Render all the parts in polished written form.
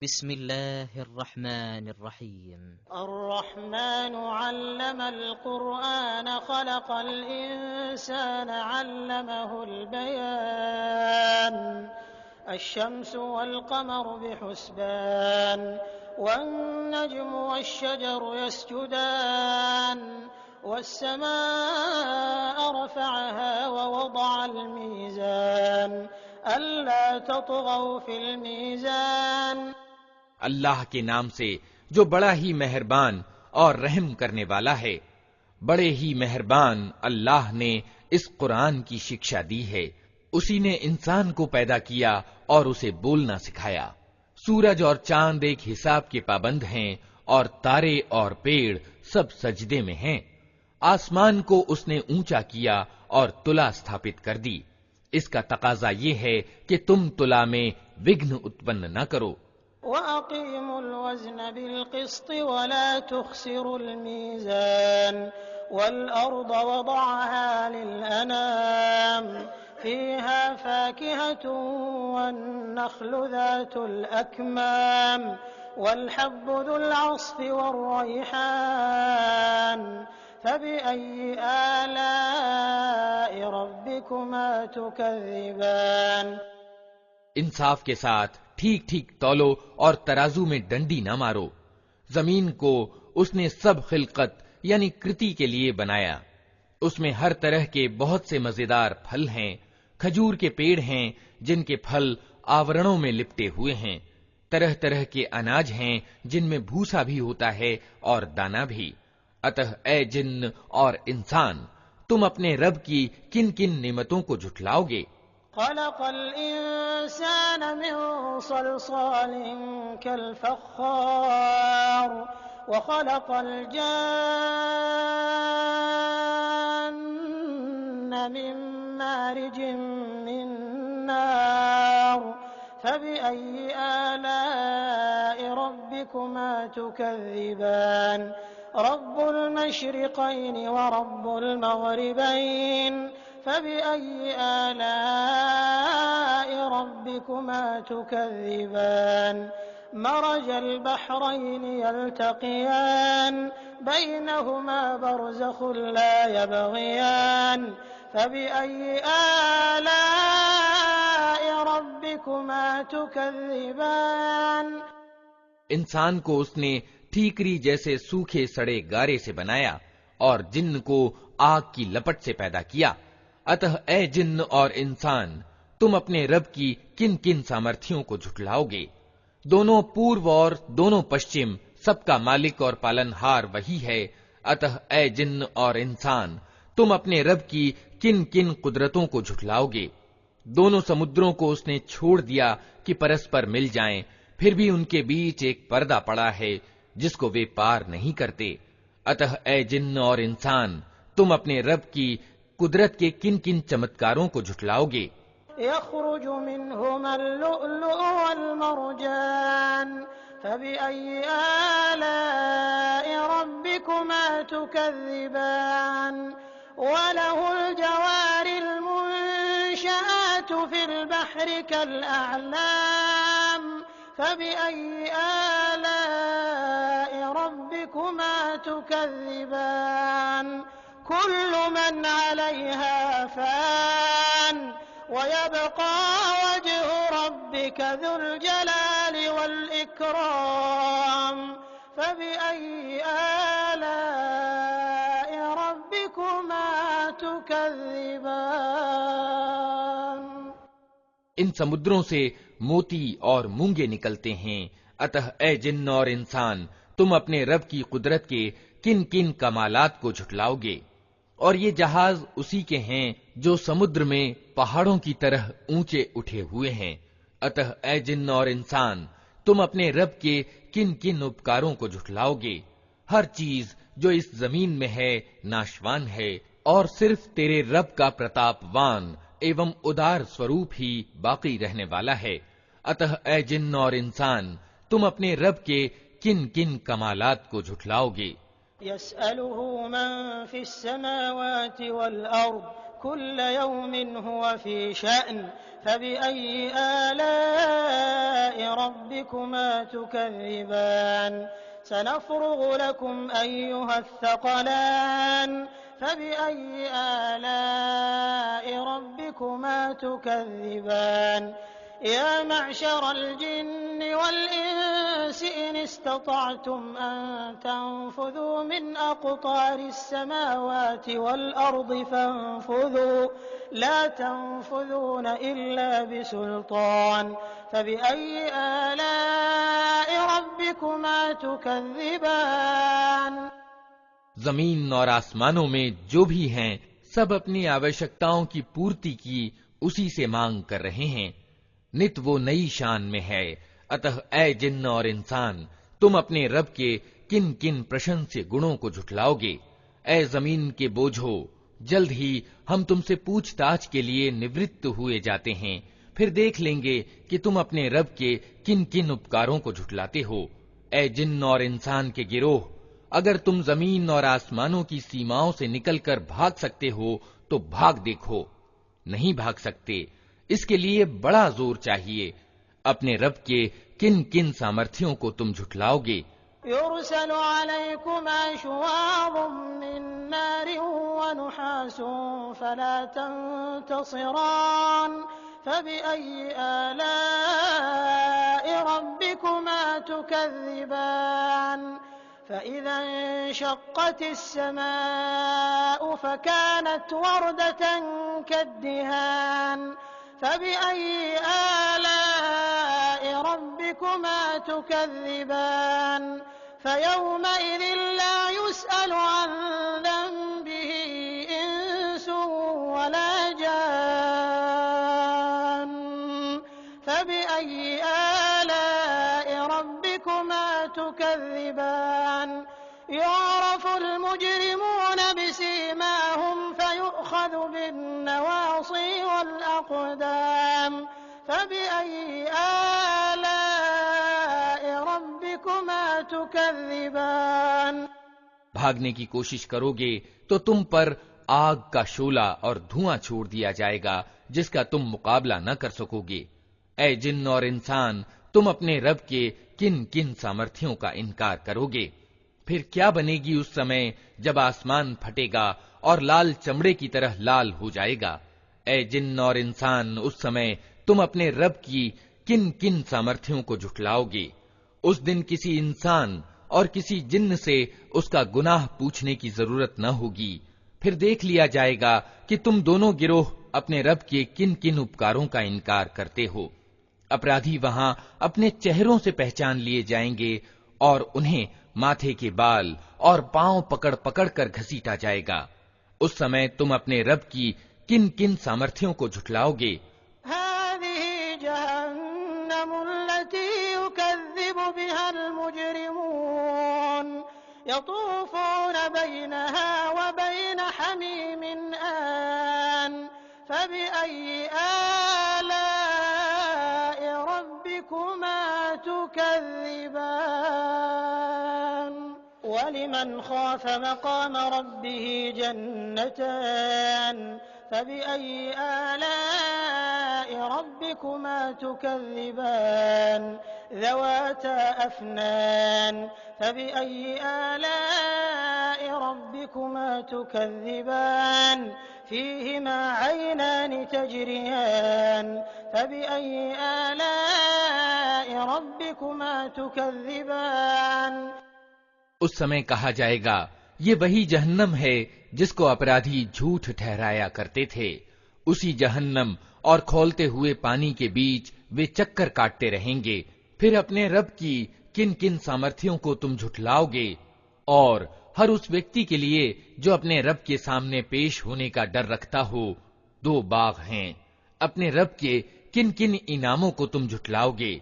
بسم الله الرحمن الرحيم. الرحمن علم القرآن خلق الإنسان علمه البيان الشمس والقمر بحسبان والنجم والشجر يسجدان والسماء رفعها ووضع الميزان ألا تطغوا في الميزان. اللہ کے نام سے جو بڑا ہی مہربان اور رحم کرنے والا ہے. بڑے ہی مہربان اللہ نے اس قرآن کی شکشا دی ہے. اسی نے انسان کو پیدا کیا اور اسے بولنا سکھایا. سورج اور چاند ایک حساب کے پابند ہیں اور تارے اور پیڑ سب سجدے میں ہیں. آسمان کو اس نے اونچا کیا اور تلا استھاپت کر دی. اس کا تقاضا یہ ہے کہ تم تلا میں وگھن اتپن نہ کرو. وَأَقِيمُوا الْوَزْنَ بِالْقِسْطِ وَلَا تُخْسِرُوا الْمِيزَانَ وَالْأَرْضَ وَضَعَهَا لِلْأَنَامِ فِيهَا فَاكِهَةٌ وَالنَّخْلُ ذَاتُ الْأَكْمَامِ وَالْحَبُّ ذُو الْعَصْفِ وَالرَّيْحَانُ فَبِأَيِّ آلَاءِ رَبِّكُمَا تُكَذِّبَانِ. انصاف کے ساتھ ٹھیک ٹھیک تولو اور ترازو میں ڈنڈی نہ مارو. زمین کو اس نے سب خلقت یعنی کرتی کے لیے بنایا. اس میں ہر طرح کے بہت سے مزیدار پھل ہیں. کھجور کے پیڑ ہیں جن کے پھل آورنوں میں لپٹے ہوئے ہیں. طرح طرح کے اناج ہیں جن میں بھوسا بھی ہوتا ہے اور دانا بھی. اتہ اے جن اور انسان، تم اپنے رب کی کن کن نعمتوں کو جھٹلاؤ گے؟ خلق الإنسان من صلصال كالفخار وخلق الجان من مارج من نار فبأي آلاء ربكما تكذبان. رب المشرقين ورب المغربين فبأي آلاء ربكما تكذبان. مرج البحرين يلتقيان بينهما برزخ لا يبغيان فبأي آلاء ربكما تكذبان. انسان کو اس نے ٹھیکری جیسے سوکھے سڑے گارے سے بنایا اور جن کو آگ کی لپٹ سے پیدا کیا. اتہ اے جن اور انسان، تم اپنے رب کی کن کن سامرتھیوں کو جھٹلاؤ گے؟ دونوں پورو اور دونوں پشچم سب کا مالک اور پالن ہار وہی ہے. اتہ اے جن اور انسان، تم اپنے رب کی کن کن قدرتوں کو جھٹلاؤ گے؟ دونوں سمندروں کو اس نے چھوڑ دیا کہ پرسپر مل جائیں، پھر بھی ان کے بیچ ایک پردہ پڑا ہے جس کو وہ پار نہیں کرتے. اتہ اے جن اور انسان، تم اپنے رب کی قدرت کے کن کن چمتکاروں کو جھٹلاؤ گے؟ يخرج منهما اللؤلؤ والمرجان فبأي آلاء ربكما تكذبان. وله الجوار المنشآت في البحر كالأعلام فبأي آلاء ربكما تكذبان. كل من عليها فان ويبقى وجه ربك ذو الجلال والإكرام فبأي آلاء ربكما تكذبان. ان سمندروں سے موتی اور مونگے نکلتے ہیں. اتہ اے جن اور انسان، تم اپنے رب کی قدرت کے کن کن کمالات کو جھٹلاؤ گے؟ اور یہ جہاز اسی کے ہیں جو سمندر میں پہاڑوں کی طرح اونچے اٹھے ہوئے ہیں. اتہ اے جن اور انسان، تم اپنے رب کے کن کن اپکاروں کو جھٹلاؤ گے؟ ہر چیز جو اس زمین میں ہے ناشوان ہے اور صرف تیرے رب کا پرتاپوان ایوم ادار سوروپ ہی باقی رہنے والا ہے. اتہ اے جن اور انسان، تم اپنے رب کے کن کن کمالات کو جھٹلاؤ گے؟ يسأله من في السماوات والأرض كل يوم هو في شأن فبأي آلاء ربكما تكذبان سنفرغ لكم أيها الثقلان فبأي آلاء ربكما تكذبان يا معشر الجن والإنس إن استطعتم أن تنفذوا من أقطار السماوات والأرض فانفذوا لا تنفذون إلا بسلطان فبأي آلاء ربكما تكذبان زمین اور آسمانوں میں جو بھی ہیں سب اپنی آوشکتاؤں کی پورتی کی اسی سے مانگ کر رہے ہیں، نت وہ نئی شان میں ہے۔ اتہ اے جن اور انسان، تم اپنے رب کے کن کن پرشنسیہ گنوں کو جھٹلاؤ گے؟ اے زمین کے بوجھو، جلد ہی ہم تم سے پوچھ تاچھ کے لیے نورت ہوئے جاتے ہیں، پھر دیکھ لیں گے کہ تم اپنے رب کے کن کن اپکاروں کو جھٹلاتے ہو۔ اے جن اور انسان کے گروہ، اگر تم زمین اور آسمانوں کی سیماؤں سے نکل کر بھاگ سکتے ہو تو بھاگ دیکھو، نہیں بھاگ سکتے، اس کے لیے بڑا زور چاہیے۔ اپنے رب کے کن کن سامرتھیوں کو تم جھٹلاؤ گے؟ يرسل عليكما شواظ من نار ونحاس فلا تنتصران فبأي آلاء ربكما تكذبان فإذا انشقت السماء فكانت وردة كالدهان فبأي آلاء ربكما تكذبان فيومئذ لا يسأل عن ذنبه إنس ولا جان فبأي آلاء ربكما تكذبان يعرف المجرمون بسيماهم فيؤخذ بالنواصي والأقدام فبأي آلاء ربكما تكذبان بھاگنے کی کوشش کرو گے تو تم پر آگ کا شعلہ اور دھواں چھوڑ دیا جائے گا جس کا تم مقابلہ نہ کر سکو گے۔ اے جن اور انسان، تم اپنے رب کے کن کن سامرتھیوں کا انکار کرو گے؟ پھر کیا بنے گی اس سمے جب آسمان پھٹے گا اور لال چمڑے کی طرح لال ہو جائے گا؟ اے جن اور انسان، اس سمے تم اپنے رب کی کن کن سامرتھیوں کو جھٹلاؤ گے؟ اس دن کسی انسان اور کسی جن سے اس کا گناہ پوچھنے کی ضرورت نہ ہوگی۔ پھر دیکھ لیا جائے گا کہ تم دونوں گروہ اپنے رب کے کن کن اپکاروں کا انکار کرتے ہو۔ اپرادھی وہاں اپنے چہروں سے پہچان لیے جائیں گے اور انہیں ماتھے کے بال اور پاؤں پکڑ پکڑ کر گھسیٹا جائے گا۔ اس سمے تم اپنے رب کی کن کن سامرتھیوں کو جھٹلاؤ گے؟ هذه جهنم التي يكذب بها المجرمون يطوفون بينها وبين حميم آن فبأي آلاء ربكما تكذبان ولمن خاف مقام ربه جنتان فبأي آلاء ربكما تكذبان ذواتا أفنان فبأي آلاء ربكما تكذبان فيهما عينان تجريان فبأي آلاء ربكما تكذبان اس سمے کہا جائے گا، یہ وہی جہنم ہے جس کو اپرادھی جھوٹ ٹھہرایا کرتے تھے۔ اسی جہنم اور کھولتے ہوئے پانی کے بیچ وہ چکر کاٹتے رہیں گے۔ پھر اپنے رب کی کن کن سامرتھیوں کو تم جھٹلاؤ گے؟ اور ہر اس ویکتی کے لیے جو اپنے رب کے سامنے پیش ہونے کا ڈر رکھتا ہو، دو باغ ہیں۔ اپنے رب کے کن کن انعاموں کو تم جھٹلاؤ گے؟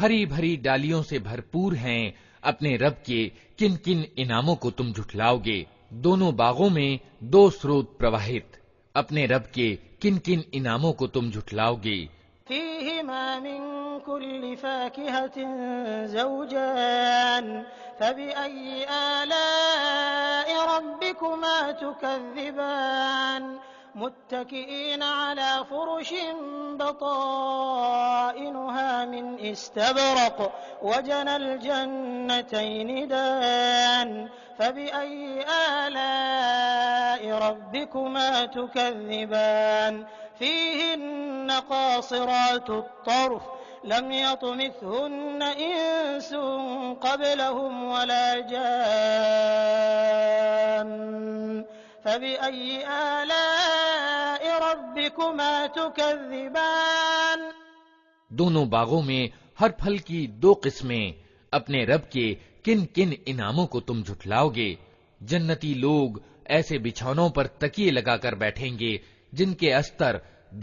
ہری بھری ڈالیوں سے بھرپور ہیں۔ اپنے رب کے کن کن انعاموں کو تم جھٹلاؤ گے؟ دونوں باغوں میں دو سروت پرواہت۔ اپنے رب کے کن کن انعاموں کو تم جھٹلاؤ گے؟ فيهما من كل فاكهة زوجان فبأي آلاء ربكما تكذبان متكئين على فرش بطائنها من استبرق وجنى الجنتين دان فبأي آلاء ربكما تكذبان فيهن قاصرات الطرف لم يطمثهن إنس قبلهم ولا جان فبأي آلاء ربكما تكذبان دونوں باغوں میں ہر پھل کی دو قسمیں، اپنے رب کے کن کن انعاموں کو تم جھٹلاؤ گے؟ جنتی لوگ ایسے بچھونوں پر تکیے لگا کر بیٹھیں گے جن کے استر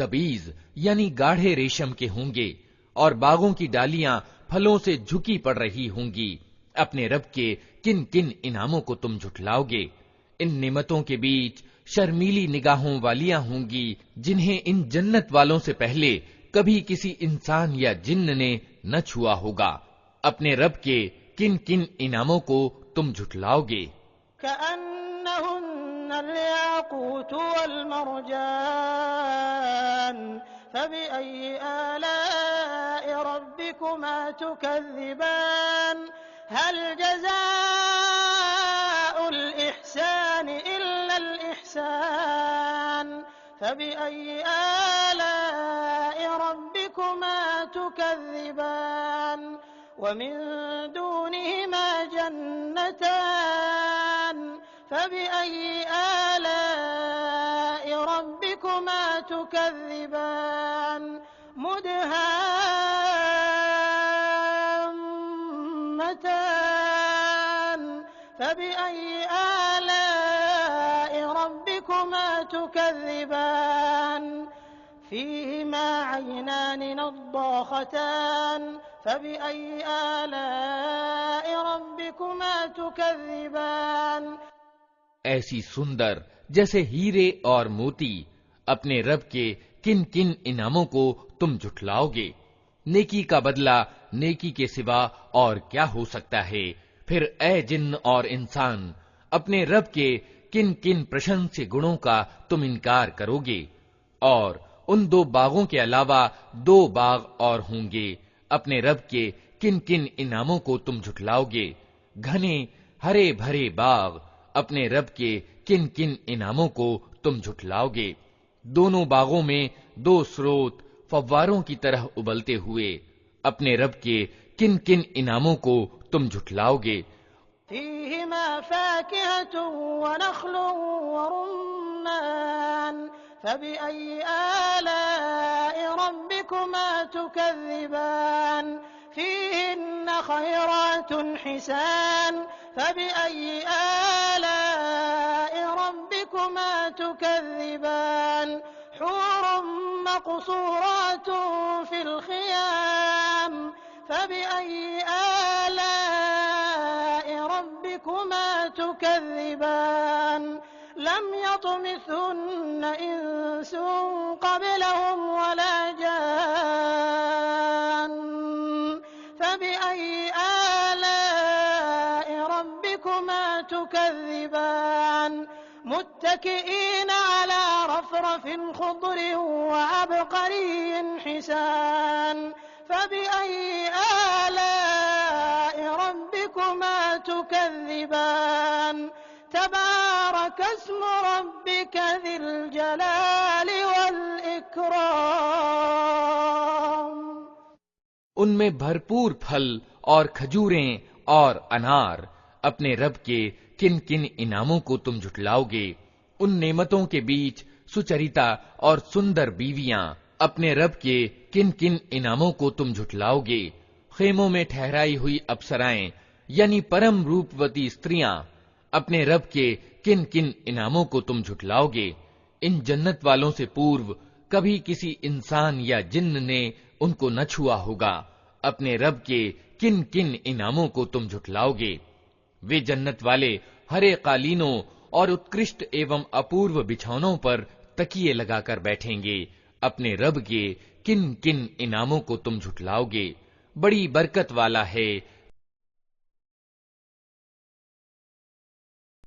دبیز یعنی گاڑھے ریشم کے ہوں گے، اور باغوں کی ڈالیاں پھلوں سے جھکی پڑ رہی ہوں گی۔ اپنے رب کے کن کن انعاموں کو تم جھٹلاؤ گے؟ ان نعمتوں کے بیچ شرمیلی نگاہوں والیاں ہوں گی جنہیں ان جنت والوں سے پہلے کبھی کسی انسان یا جن نے نہ چھوا ہوگا۔ اپنے رب کے کن کن انعاموں کو تم جھٹلاؤ گے؟ كأنهن الياقوت والمرجان فبأي آلاء ربكما تكذبان هل جزاء الإحسان إلا الإحسان فبأي آلاء ربكما تكذبان ومن دونهما جنتان فبأي آلاء ربكما تكذبان مدهامتان فبأي آلاء ربكما تكذبان فيهما عينان نضاختان فبأي آلاء ربكما تكذبان ایسی سندر جیسے ہیرے اور موتی، اپنے رب کے کن کن انعاموں کو تم جھٹلاؤ گے؟ نیکی کا بدلہ نیکی کے سوا اور کیا ہو سکتا ہے؟ پھر اے جن اور انسان، اپنے رب کے کن کن پرشنسی گنوں کا تم انکار کرو گے؟ اور ان دو باغوں کے علاوہ دو باغ اور ہوں گے، اپنے رب کے کن کن انعاموں کو تم جھٹلاؤ گے؟ گھنے ہرے بھرے باغ، اپنے رب کے کن کن انعاموں کو تم جھٹلاؤ گے؟ دونوں باغوں میں دو سروت فواروں کی طرح ابلتے ہوئے، اپنے رب کے کن کن انعاموں کو تم جھٹلاؤ گے؟ فيهما فاكهة ونخل ورمان فبأي آلاء ربكما تكذبان فيهن خيرات حسان فبأي آلاء ربكما تكذبان حور مقصورات في الخيام فبأي آلاء ربكما تكذبان لم يطمثهن إنس قبلهم ولا جان فبأي آلاء ربكما تكذبان متكئين على رفرف خضر وعبقري حسان فبأي آلاء ربكما تكذبان تبارك اسم ربك ذي الجلال والإكرام ان میں بھرپور پھل اور کھجوریں اور انار، اپنے رب کے کن کن انعاموں کو تم جھٹلاؤ گے؟ ان نعمتوں کے بیچ سچریتا اور سندر بیویاں، اپنے رب کے کن کن انعاموں کو تم جھٹلاؤ گے؟ خیموں میں ٹھہرائی ہوئی اپسرائیں یعنی پرم روپوتی استریاں، اپنے رب کے کن کن انعاموں کو تم جھٹلاؤ گے؟ ان جنت والوں سے پورو کبھی کسی انسان یا جن نے ان کو نہ چھوا ہوگا، اپنے رب کے کن کن انعاموں کو تم جھٹلاؤ گے؟ وہ جنت والے ہرے قالینوں اور اتکرشٹ ایوم اپورو بچھونوں پر تکیے لگا کر بیٹھیں گے، اپنے رب کے کن کن انعاموں کو تم جھٹلاؤ گے؟ بڑی برکت والا ہے